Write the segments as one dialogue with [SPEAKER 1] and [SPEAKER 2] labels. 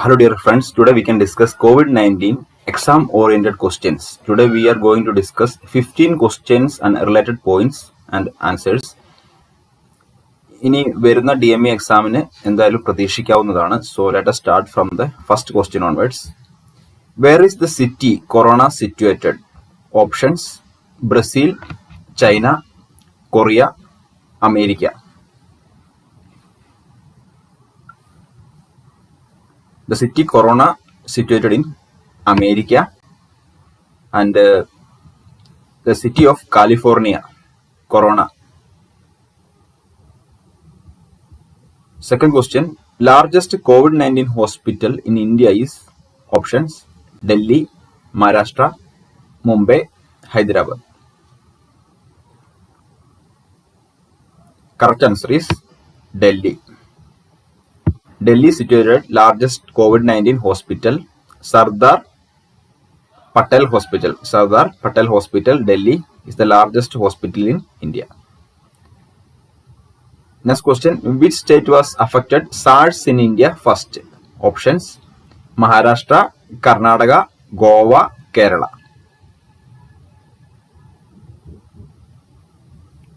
[SPEAKER 1] Hello dear friends, today we can discuss COVID-19 exam-oriented questions. Today we are going to discuss 15 questions and related points and answers. ഇനി വരുന്ന DME എക്സാമിന് എന്തായാലും പ്രതീക്ഷിക്കാവുന്നതാണ്. So let us start from the first question onwards. Where is the city corona situated? Options: Brazil, China, Korea, America. The city corona situated in America and the city of California, corona. Second question, largest COVID-19 hospital in India is options: Delhi, Maharashtra, Mumbai, Hyderabad. Correct answer is Delhi. Delhi situated largest COVID-19 hospital, Sardar Patel Hospital. Sardar Patel Hospital, Delhi is the largest hospital in India. Next question, which state was affected SARS in India first? Options: Maharashtra, Karnataka, Goa, Kerala.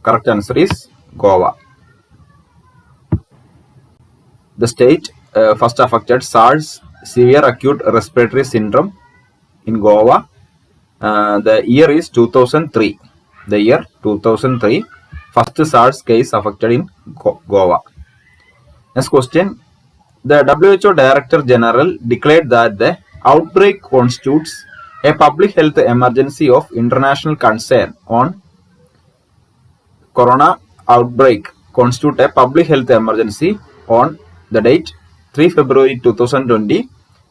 [SPEAKER 1] Correct answer is Goa. The state first affected SARS, severe acute respiratory syndrome, in Goa. The year is 2003. The year 2003. First SARS case affected in Goa. Next question. The WHO Director General declared that the outbreak constitutes a public health emergency of international concern on corona outbreak constitute a public health emergency on the date 3 February 2020,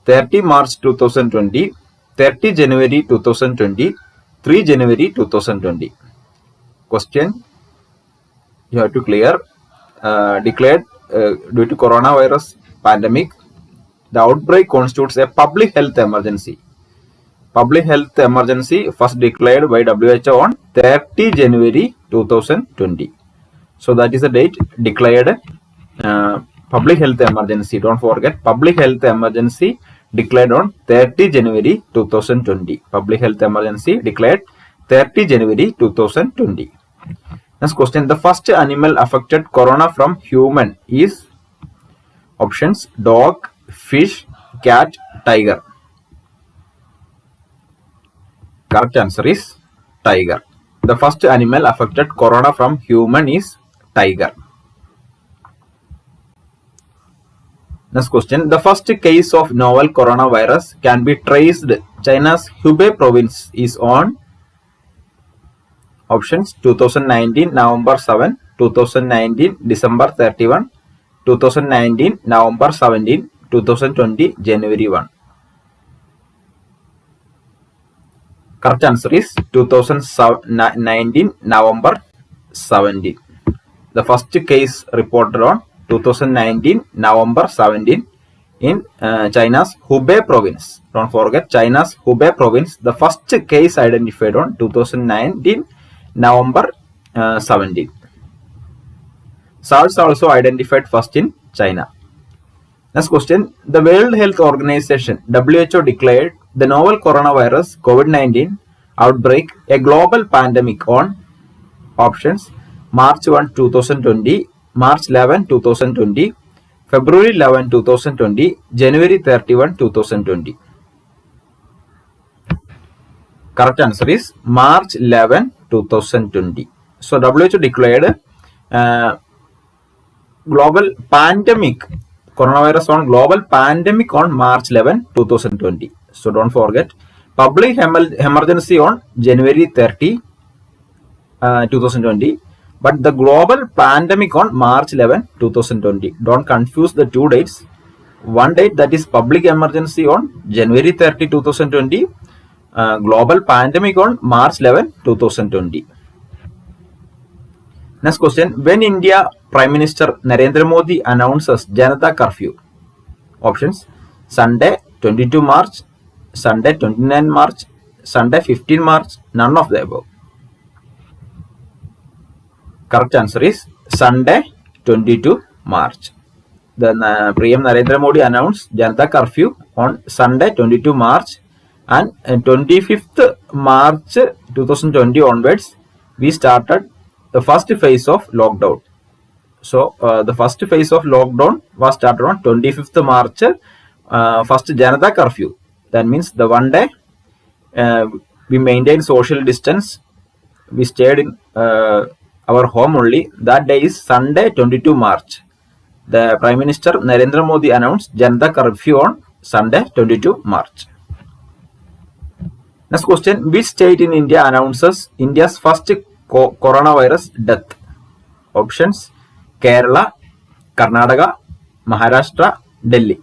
[SPEAKER 1] 30 March 2020, 30 January 2020, 3 January 2020. Question you have to clear. Declared due to coronavirus pandemic, the outbreak constitutes a public health emergency. Public health emergency first declared by WHO on 30 January 2020. So that is the date declared public health emergency. Don't forget, public health emergency declared on 30 January 2020. Public health emergency declared 30 January 2020. Next question, the first animal affected corona from human is options: dog, fish, cat, tiger. Correct answer is tiger. The first animal affected corona from human is tiger. Next question, the first case of novel coronavirus can be traced China's Hubei province is on options: 2019 November 7, 2019 December 31, 2019 November 17, 2020 January 1. Correct answer is 2019 November 17. The first case reported on 2019 November 17 in China's Hubei province. Don't forget, China's Hubei province. The first case identified on 2019 November 17. SARS also identified first in China. Next question, the World Health Organization WHO declared the novel coronavirus COVID-19 outbreak a global pandemic on options: March 1, 2020, March 11, 2020, February 11, 2020, January 31, 2020. Correct answer is March 11, 2020. So WHO declared global pandemic, coronavirus on global pandemic on March 11, 2020. So don't forget, public emergency on January 30, 2020. But the global pandemic on March 11, 2020. Don't confuse the two dates. One date, that is public emergency on January 30, 2020. Global pandemic on March 11, 2020. Next question, when India Prime Minister Narendra Modi announces Janata Curfew? Options: Sunday 22 March, Sunday 29 March, Sunday 15 March, none of the above. Correct answer is Sunday 22 March. PM Narendra Modi announced Janata curfew on Sunday 22 March and 25th March 2020 onwards we started the first phase of lockdown. So the first phase of lockdown was started on 25th March. First Janata curfew, that means the one day we maintained social distance, we stayed in our home only. That day is Sunday 22 March. The Prime Minister Narendra Modi announced Janata curfew on Sunday 22 March. Next question, which state in India announces India's first coronavirus death? Options: Kerala, Karnataka, Maharashtra, Delhi.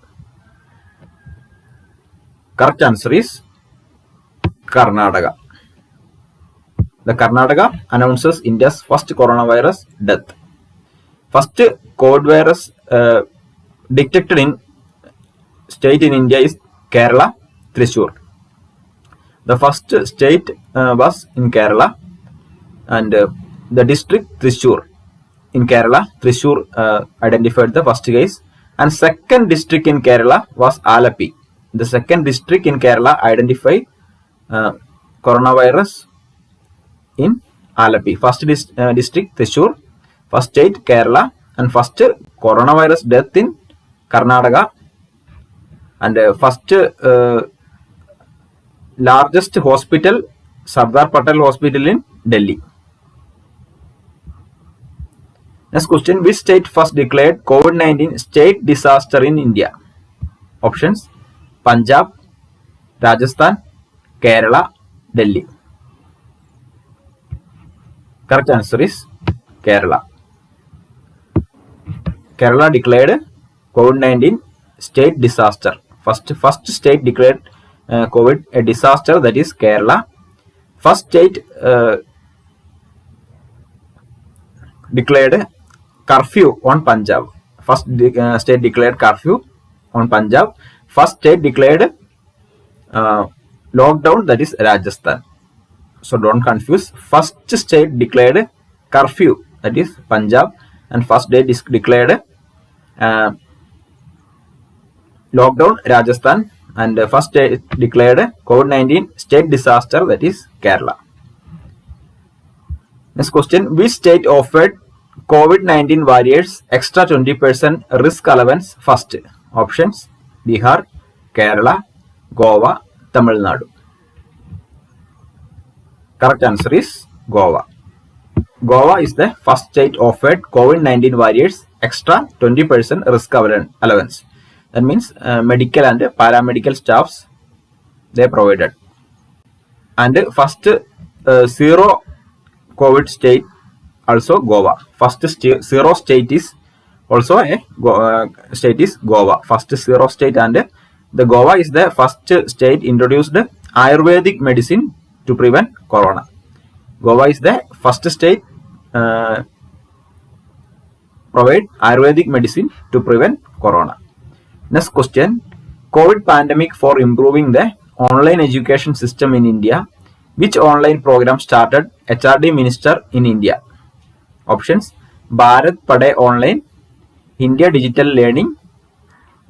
[SPEAKER 1] Correct answer is Karnataka. The Karnataka announces India's first coronavirus death. First COVID virus detected in state in India is Kerala, Thrissur. The first state was in Kerala, and the district Thrissur in Kerala, Thrissur identified the first case, and second district in Kerala was Alapi. The second district in Kerala identified coronavirus in Alapi. First district Thrissur, first state Kerala, and first coronavirus death in Karnataka, and first largest hospital Sardar Patel Hospital in Delhi. Next question, which state first declared COVID-19 state disaster in India? Options: Punjab, Rajasthan, Kerala, Delhi. Correct answer is Kerala. Kerala declared COVID-19 state disaster. First state declared COVID a disaster, that is Kerala. First state declared curfew on Punjab. First state declared curfew on Punjab. First state declared lockdown, that is Rajasthan. So don't confuse. First state declared curfew, that is Punjab, and first state declared lockdown Rajasthan, and first state declared COVID-19 state disaster, that is Kerala. Next question, which state offered COVID-19 warriors extra 20% risk allowance first? Options: Bihar, Kerala, Goa, Tamil Nadu. Correct answer is Goa. Goa is the first state offered COVID-19 warriors extra 20% risk allowance. That means medical and paramedical staffs they provided. And first zero COVID state also Goa. First zero state is also a state is Goa. First zero state, and the Goa is the first state introduced Ayurvedic medicine to prevent corona. Goa is the first state provide Ayurvedic medicine to prevent corona. Next question, COVID pandemic for improving the online education system in India. Which online program started HRD Minister in India? Options: Bharat Padhe Online, India Digital Learning,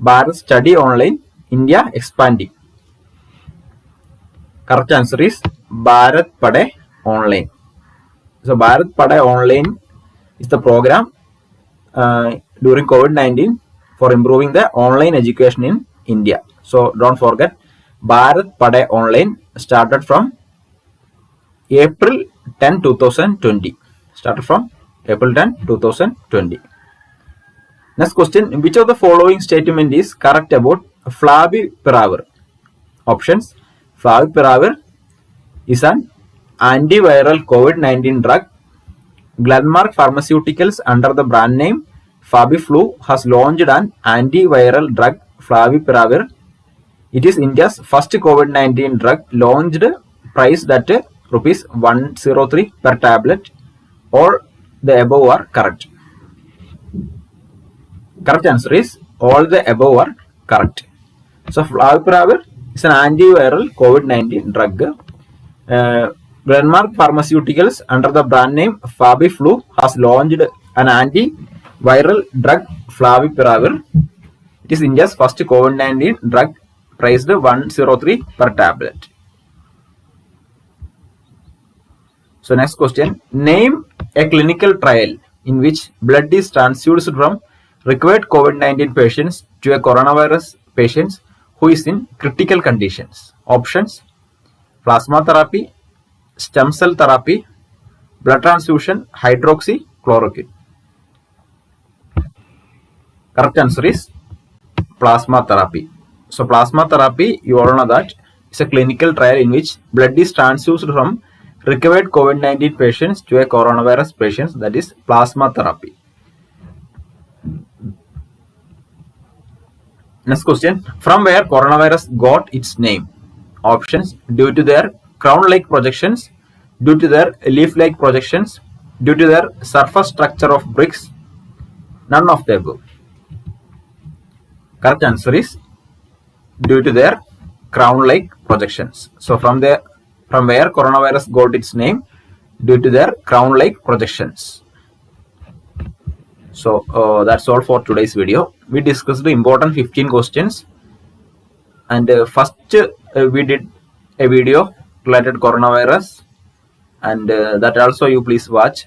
[SPEAKER 1] Bharat Study Online, India Expanding. Correct answer is Bharat Padhe Online. So Bharat Padhe Online is the program during COVID-19 for improving the online education in India. So don't forget, Bharat Padhe Online started from April 10, 2020. Started from April 10, 2020. Next question, which of the following statement is correct about Favipiravir? Options: Favipiravir is an antiviral COVID-19 drug. Glenmark Pharmaceuticals under the brand name Fabiflu has launched an antiviral drug Favipiravir. It is India's first COVID-19 drug launched, priced at rupees 103 per tablet. All the above are correct. Correct answer is all the above are correct. So Favipiravir is an antiviral COVID-19 drug. Glenmark Pharmaceuticals under the brand name Fabiflu has launched an antiviral viral drug Flavipiravir. It is India's first COVID-19 drug, priced 103 per tablet. So next question, name a clinical trial in which blood is transfused from recovered COVID-19 patients to a coronavirus patients who is in critical conditions. Options: plasma therapy, stem cell therapy, blood transfusion, hydroxychloroquine. Correct answer is plasma therapy. So plasma therapy, you all know that it's a clinical trial in which blood is transfused from recovered COVID-19 patients to a coronavirus patients, that is plasma therapy. Next question, from where coronavirus got its name? Options: due to their crown-like projections, due to their leaf-like projections, due to their surface structure of bricks, none of the above. Correct answer is due to their crown-like projections. So from where coronavirus got its name? Due to their crown-like projections. So that's all for today's video. We discussed the important 15 questions, and first we did a video related coronavirus, and that also you please watch.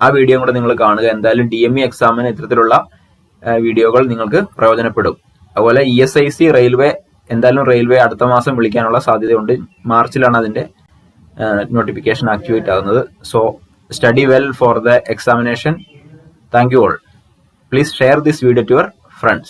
[SPEAKER 1] ആ video കൂടെ നിങ്ങൾ കാണുക. എന്തായാലും DME എക്സാമിന് ഇത്തരത്തിലുള്ള വീഡിയോകൾ നിങ്ങൾക്ക് പ്രയോജനപ്പെടും. അതുപോലെ ESIC റെയിൽവേ, എന്തായാലും റെയിൽവേ അടുത്ത മാസം വിളിക്കാനുള്ള സാധ്യതയുണ്ട്. മാർച്ചിലാണ് അതിന്റെ നോട്ടിഫിക്കേഷൻ ആക്ടിവേറ്റ് ആകുന്നത്. So study well for the examination. Thank you all. Please share this video to your friends.